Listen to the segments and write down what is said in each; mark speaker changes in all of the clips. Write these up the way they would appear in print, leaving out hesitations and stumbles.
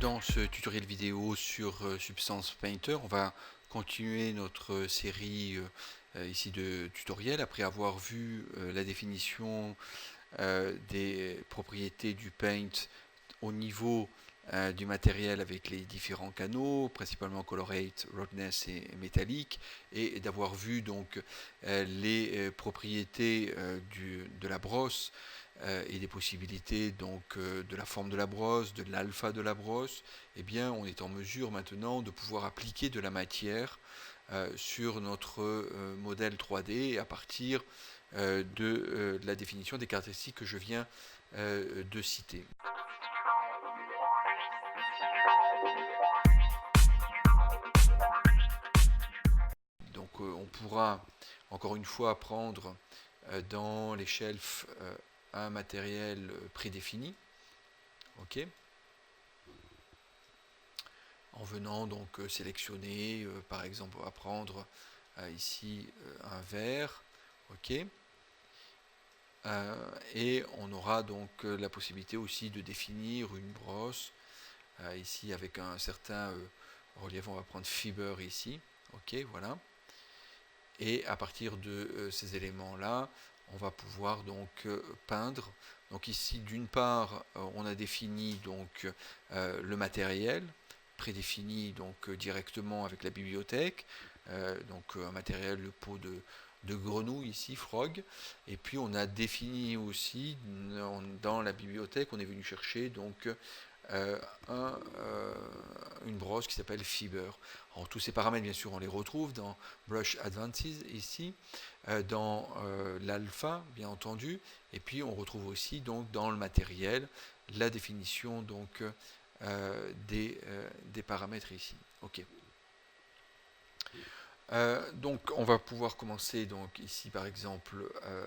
Speaker 1: Dans ce tutoriel vidéo sur Substance Painter, on va continuer notre série ici de tutoriels après avoir vu la définition des propriétés du paint au niveau du matériel avec les différents canaux, principalement colorate, roughness et métallique, et d'avoir vu donc les propriétés de la brosse et des possibilités donc de la forme de la brosse, de l'alpha de la brosse. Eh bien, on est en mesure maintenant de pouvoir appliquer de la matière sur notre modèle 3D à partir de la définition des caractéristiques que je viens de citer. Donc on pourra encore une fois prendre dans les shelves un matériel prédéfini, ok, en venant donc sélectionner, par exemple, on va prendre ici un verre, ok, et on aura donc la possibilité aussi de définir une brosse ici avec un certain relief. On va prendre fiber ici, ok, voilà, et à partir de ces éléments là on va pouvoir donc peindre. Donc ici d'une part on a défini donc le matériel prédéfini donc directement avec la bibliothèque, donc un matériel, le pot de grenouille ici, frog, et puis on a défini aussi dans la bibliothèque, on est venu chercher donc euh, un, euh, une brosse qui s'appelle Fiber. Alors, tous ces paramètres, bien sûr, on les retrouve dans Brush Advances ici, dans l'alpha, bien entendu, et puis on retrouve aussi donc dans le matériel la définition donc des paramètres ici. Ok. Donc on va pouvoir commencer donc ici par exemple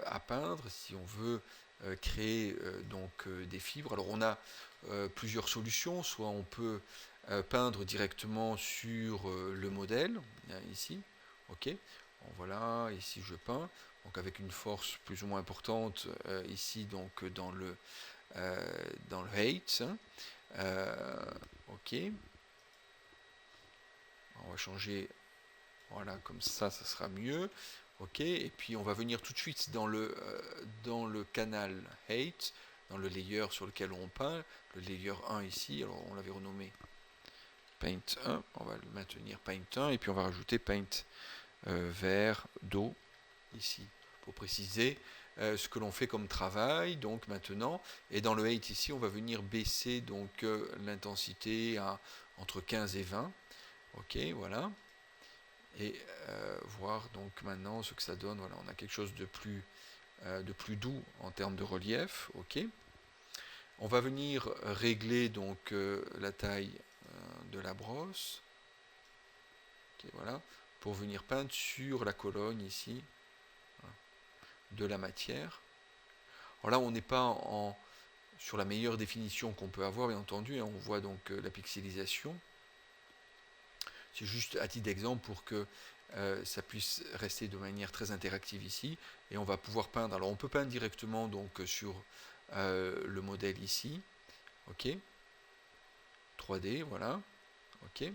Speaker 1: à peindre si on veut créer donc des fibres. Alors on a plusieurs solutions, soit on peut peindre directement sur le modèle, ici, ok, bon, voilà, ici je peins, donc avec une force plus ou moins importante ici donc dans le height, hein, ok, on va changer. Voilà, comme ça sera mieux. Ok, et puis on va venir tout de suite dans le canal Height, dans le layer sur lequel on peint, le layer 1 ici, alors on l'avait renommé Paint 1, on va le maintenir Paint 1, et puis on va rajouter Paint vert d'eau ici, pour préciser ce que l'on fait comme travail, donc maintenant, et dans le Height ici, on va venir baisser donc l'intensité à entre 15 et 20, ok, voilà, et voir donc maintenant ce que ça donne. Voilà, on a quelque chose de plus doux en termes de relief. Ok. On va venir régler donc la taille de la brosse. Okay, voilà, pour venir peindre sur la colonne ici voilà, de la matière. Alors là, on n'est pas sur la meilleure définition qu'on peut avoir, bien entendu. Hein, on voit donc la pixelisation. C'est juste à titre d'exemple pour que ça puisse rester de manière très interactive ici. Et on va pouvoir peindre. Alors on peut peindre directement donc sur le modèle ici. Ok. 3D, voilà. Ok.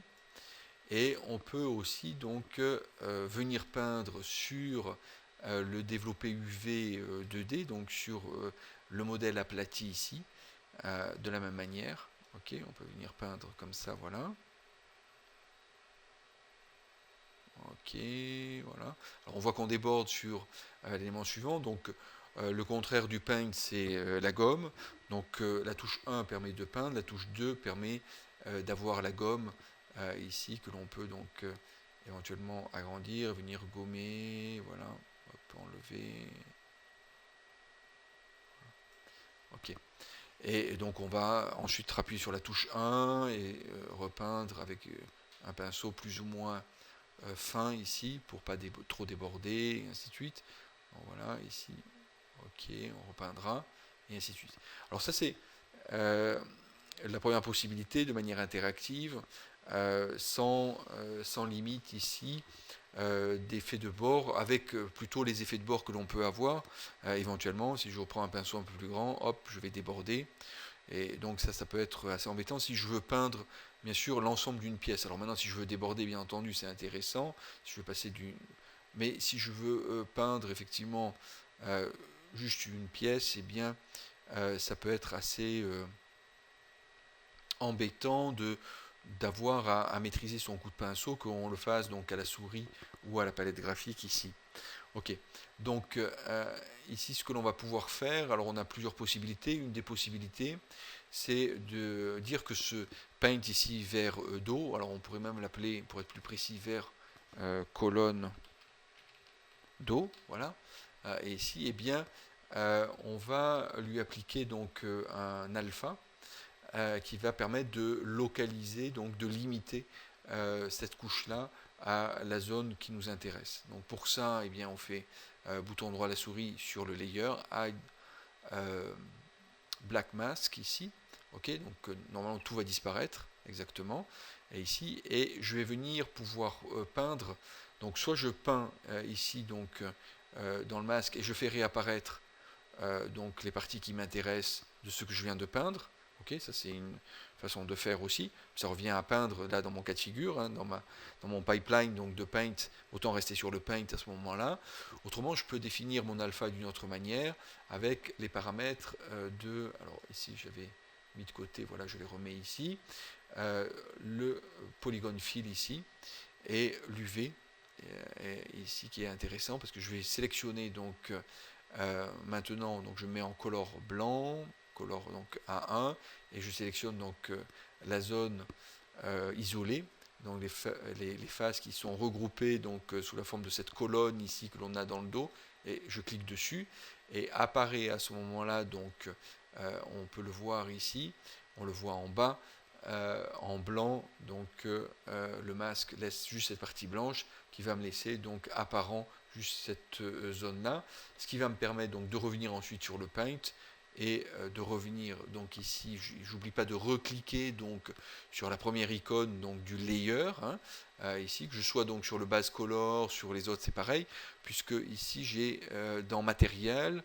Speaker 1: Et on peut aussi donc venir peindre sur le développé UV 2D, donc sur le modèle aplati ici, de la même manière. Ok, on peut venir peindre comme ça, voilà. Ok, voilà. Alors on voit qu'on déborde sur l'élément suivant. Donc le contraire du paint, c'est la gomme. Donc la touche 1 permet de peindre, la touche 2 permet d'avoir la gomme ici que l'on peut donc éventuellement agrandir, venir gommer, voilà, hop, enlever. Ok. Et donc on va ensuite appuyer sur la touche 1 et repeindre avec un pinceau plus ou moins fin ici pour pas trop déborder et ainsi de suite. Donc voilà, ici, ok, on repeindra et ainsi de suite. Alors ça c'est la première possibilité de manière interactive, sans limite ici, d'effets de bord, avec plutôt les effets de bord que l'on peut avoir. Éventuellement, si je reprends un pinceau un peu plus grand, hop, je vais déborder. Et donc ça peut être assez embêtant si je veux peindre, bien sûr, l'ensemble d'une pièce. Alors maintenant, si je veux déborder, bien entendu, c'est intéressant. Si je veux passer d'une... Mais si je veux peindre, effectivement, juste une pièce, eh bien, ça peut être assez embêtant d'avoir à maîtriser son coup de pinceau, qu'on le fasse donc à la souris ou à la palette graphique ici. Ok, donc ici ce que l'on va pouvoir faire, alors on a plusieurs possibilités. Une des possibilités, c'est de dire que ce paint ici vert d'eau, alors on pourrait même l'appeler, pour être plus précis, vert colonne d'eau, voilà. Et ici, eh bien, on va lui appliquer donc un alpha qui va permettre de localiser, donc de limiter cette couche-là à la zone qui nous intéresse. Donc pour ça, eh bien, on fait bouton droit à la souris sur le layer, hide black mask ici. Ok, donc normalement tout va disparaître exactement. Et ici, et je vais venir pouvoir peindre. Donc soit je peins ici donc dans le masque et je fais réapparaître donc les parties qui m'intéressent de ce que je viens de peindre. Ok, ça c'est une façon de faire aussi. Ça revient à peindre là dans mon cas de figure, hein, dans mon pipeline donc de paint, autant rester sur le paint à ce moment-là. Autrement, je peux définir mon alpha d'une autre manière avec les paramètres de. Alors ici j'avais mis de côté, voilà, je les remets ici. Le polygon fill ici et l'UV ici qui est intéressant parce que je vais sélectionner donc maintenant donc je mets en color blanc, color donc A1 et je sélectionne donc la zone isolée, donc les faces qui sont regroupées donc sous la forme de cette colonne ici que l'on a dans le dos, et je clique dessus et apparaît à ce moment-là donc on peut le voir ici, on le voit en bas en blanc, donc le masque laisse juste cette partie blanche qui va me laisser donc apparent juste cette zone là, ce qui va me permettre donc de revenir ensuite sur le paint et de revenir donc ici, j'oublie pas de recliquer donc sur la première icône donc du layer, hein, ici, que je sois donc sur le base color, sur les autres c'est pareil, puisque ici j'ai dans matériel,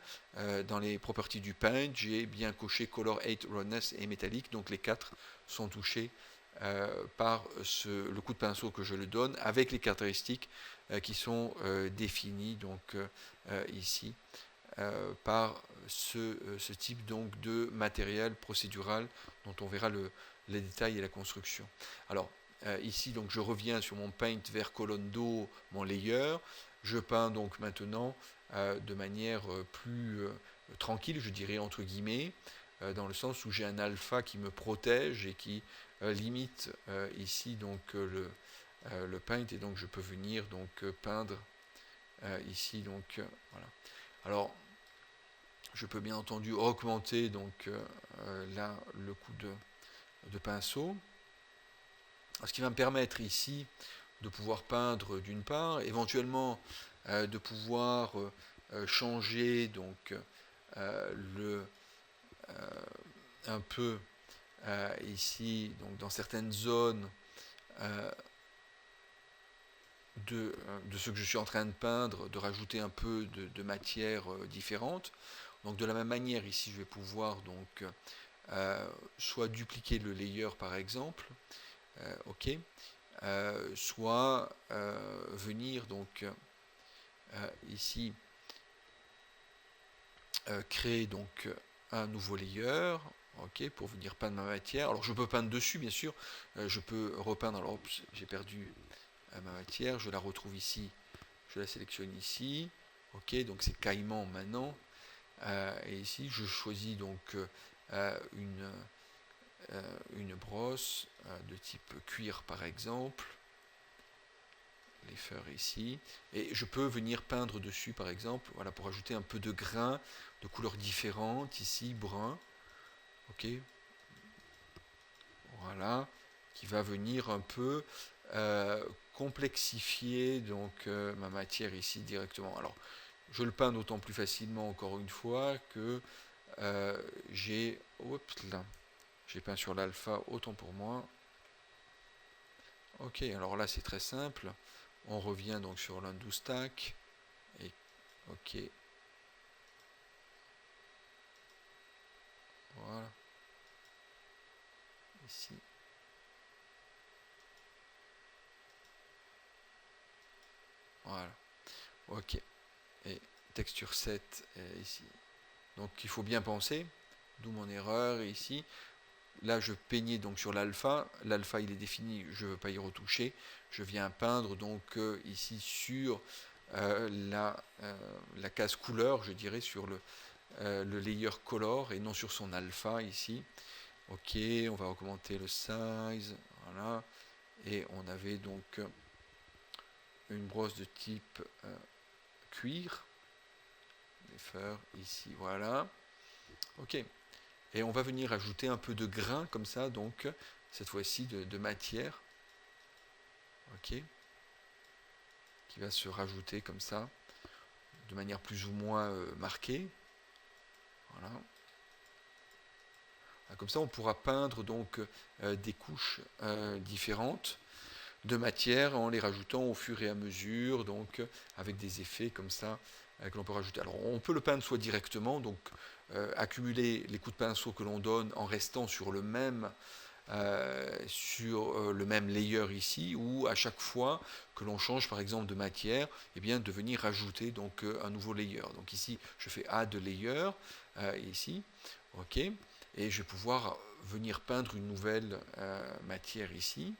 Speaker 1: dans les properties du paint, j'ai bien coché color 8, roughness et métallique, donc les quatre sont touchés par le coup de pinceau que je le donne avec les caractéristiques qui sont définies donc ici par ce type donc de matériel procédural dont on verra les détails et la construction. Alors ici donc je reviens sur mon paint vers colonne d'eau, mon layer, je peins donc maintenant de manière plus tranquille, je dirais entre guillemets, dans le sens où j'ai un alpha qui me protège et qui limite ici donc le paint, et donc je peux venir donc peindre ici donc voilà. Alors je peux bien entendu augmenter donc là le coup de pinceau, ce qui va me permettre ici de pouvoir peindre d'une part, éventuellement de pouvoir changer donc un peu ici donc dans certaines zones de ce que je suis en train de peindre, de rajouter un peu de matière différente. Donc de la même manière ici je vais pouvoir donc soit dupliquer le layer par exemple, ok, soit venir donc ici créer donc un nouveau layer, ok, pour venir peindre ma matière. Alors je peux peindre dessus bien sûr, je peux repeindre, alors j'ai perdu ma matière, je la retrouve ici, je la sélectionne ici, ok, donc c'est caïman maintenant, et ici je choisis donc une brosse de type cuir par exemple, les fers ici, et je peux venir peindre dessus par exemple, voilà, pour ajouter un peu de grain de couleurs différentes, ici brun, ok, voilà, qui va venir un peu complexifier donc ma matière ici directement. Alors je le peins d'autant plus facilement encore une fois que j'ai peint sur l'alpha, autant pour moi. Ok, alors là c'est très simple. On revient donc sur l'undo stack. Et OK. Voilà. Ici. Voilà. OK. Et texture 7 ici. Donc il faut bien penser, d'où mon erreur ici. Là je peignais donc sur l'alpha. L'alpha il est défini, je ne veux pas y retoucher. Je viens peindre donc ici sur la case couleur, je dirais, sur le layer color et non sur son alpha ici. OK, on va augmenter le size. Voilà. Et on avait donc une brosse de type cuir. Les fers ici, voilà. OK. Et on va venir ajouter un peu de grain comme ça, donc cette fois-ci de matière. OK. Qui va se rajouter comme ça, de manière plus ou moins marquée. Voilà. Comme ça, on pourra peindre donc des couches différentes de matière en les rajoutant au fur et à mesure, donc avec des effets comme ça que l'on peut rajouter. Alors on peut le peindre soit directement, donc accumuler les coups de pinceau que l'on donne en restant sur le même layer ici, ou à chaque fois que l'on change par exemple de matière, eh bien de venir rajouter donc un nouveau layer. Donc ici je fais add layer ici, OK, et je vais pouvoir venir peindre une nouvelle matière ici.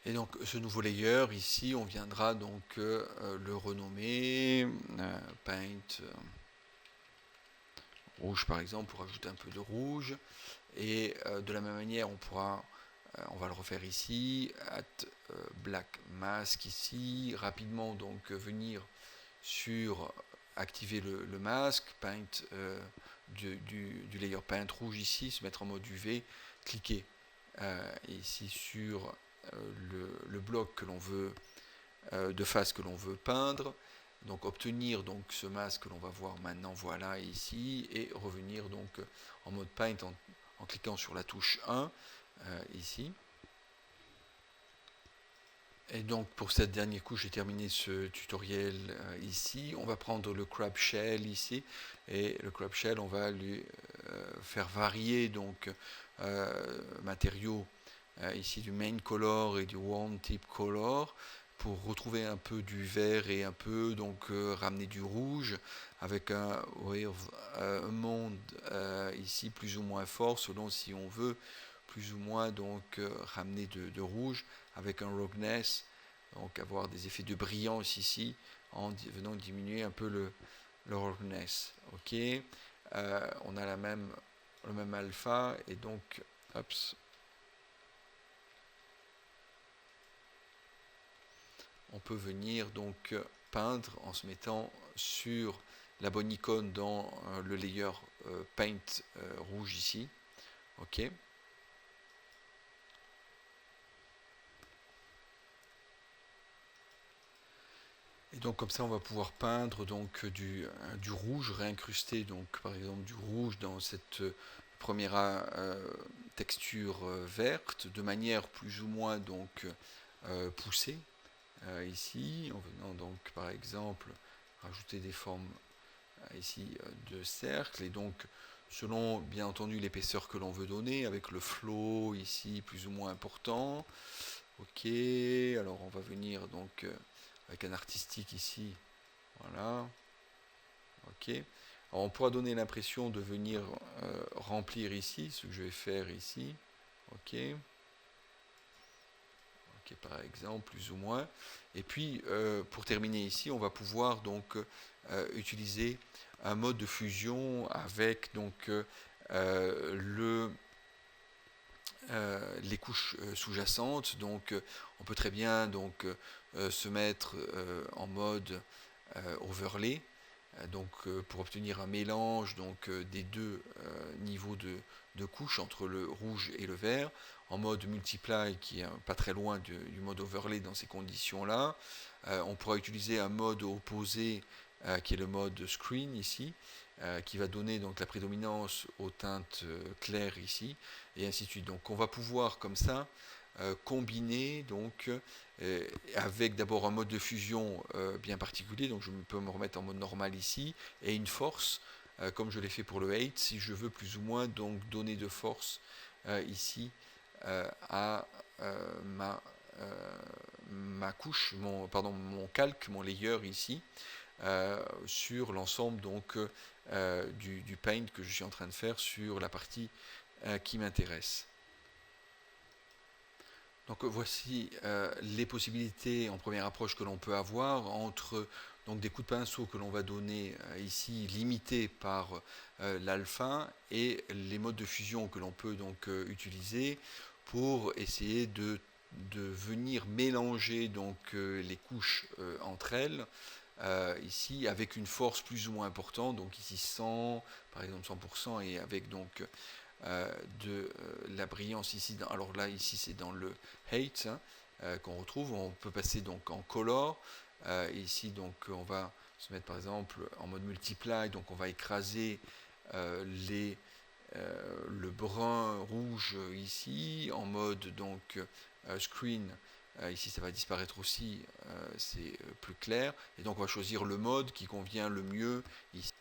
Speaker 1: Et donc ce nouveau layer ici, on viendra donc le renommer Paint rouge par exemple, pour ajouter un peu de rouge. Et de la même manière, on va le refaire ici, black mask ici, rapidement donc venir sur activer le masque, paint du layer paint rouge ici, se mettre en mode UV, cliquer ici sur le bloc que l'on veut de face que l'on veut peindre, donc obtenir donc ce masque que l'on va voir maintenant, voilà ici, et revenir donc en mode paint en cliquant sur la touche 1 ici. Et donc pour cette dernière couche, j'ai terminé ce tutoriel ici. On va prendre le crab shell ici, et le crab shell, on va lui faire varier donc matériaux ici du main color et du warm tip color, pour retrouver un peu du vert et un peu donc ramener du rouge avec un monde ici plus ou moins fort, selon si on veut plus ou moins donc ramener de rouge avec un roughness, donc avoir des effets de brillance ici en venant diminuer un peu le roughness. OK, on a le même alpha, et donc on peut venir donc peindre en se mettant sur la bonne icône dans le layer paint rouge ici. OK. Et donc comme ça on va pouvoir peindre donc du rouge réincrusté, donc par exemple du rouge dans cette première texture verte, de manière plus ou moins donc poussée ici, en venant donc par exemple rajouter des formes ici de cercle, et donc selon bien entendu l'épaisseur que l'on veut donner, avec le flow ici plus ou moins important. OK, alors on va venir donc avec un artistique ici, voilà. OK, alors on pourra donner l'impression de venir remplir ici, ce que je vais faire ici. OK, par exemple, plus ou moins. Et puis pour terminer ici, on va pouvoir donc utiliser un mode de fusion avec donc les couches sous-jacentes. Donc on peut très bien donc se mettre en mode overlay, donc pour obtenir un mélange donc des deux niveaux de couches entre le rouge et le vert, en mode multiply qui est pas très loin du mode overlay dans ces conditions là. On pourra utiliser un mode opposé qui est le mode screen ici, qui va donner donc la prédominance aux teintes claires ici, et ainsi de suite. Donc on va pouvoir comme ça combiner donc avec d'abord un mode de fusion bien particulier, donc je peux me remettre en mode normal ici, et une force, comme je l'ai fait pour le 8, si je veux plus ou moins donc donner de force ici à ma couche, mon calque, mon layer ici, sur l'ensemble donc du paint que je suis en train de faire sur la partie qui m'intéresse. Donc voici les possibilités en première approche que l'on peut avoir entre donc des coups de pinceau que l'on va donner ici limités par l'alpha et les modes de fusion que l'on peut donc utiliser pour essayer de venir mélanger donc les couches entre elles ici avec une force plus ou moins importante, donc ici 100 par exemple 100% et avec donc de la brillance ici, alors là ici c'est dans le height qu'on retrouve, on peut passer donc en color, ici donc on va se mettre par exemple en mode multiply, donc on va écraser le brun rouge ici, en mode donc screen, ici ça va disparaître aussi, c'est plus clair, et donc on va choisir le mode qui convient le mieux ici.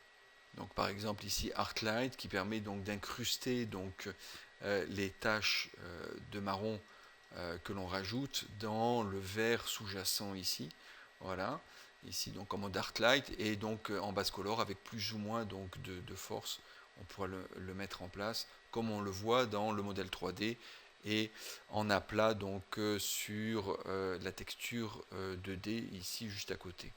Speaker 1: Donc par exemple ici Arclight qui permet donc d'incruster donc les taches de marron que l'on rajoute dans le vert sous-jacent ici. Voilà, ici donc en mode Arclight et donc en base color avec plus ou moins donc de force. On pourra le mettre en place comme on le voit dans le modèle 3D et en aplat donc sur la texture 2D ici juste à côté.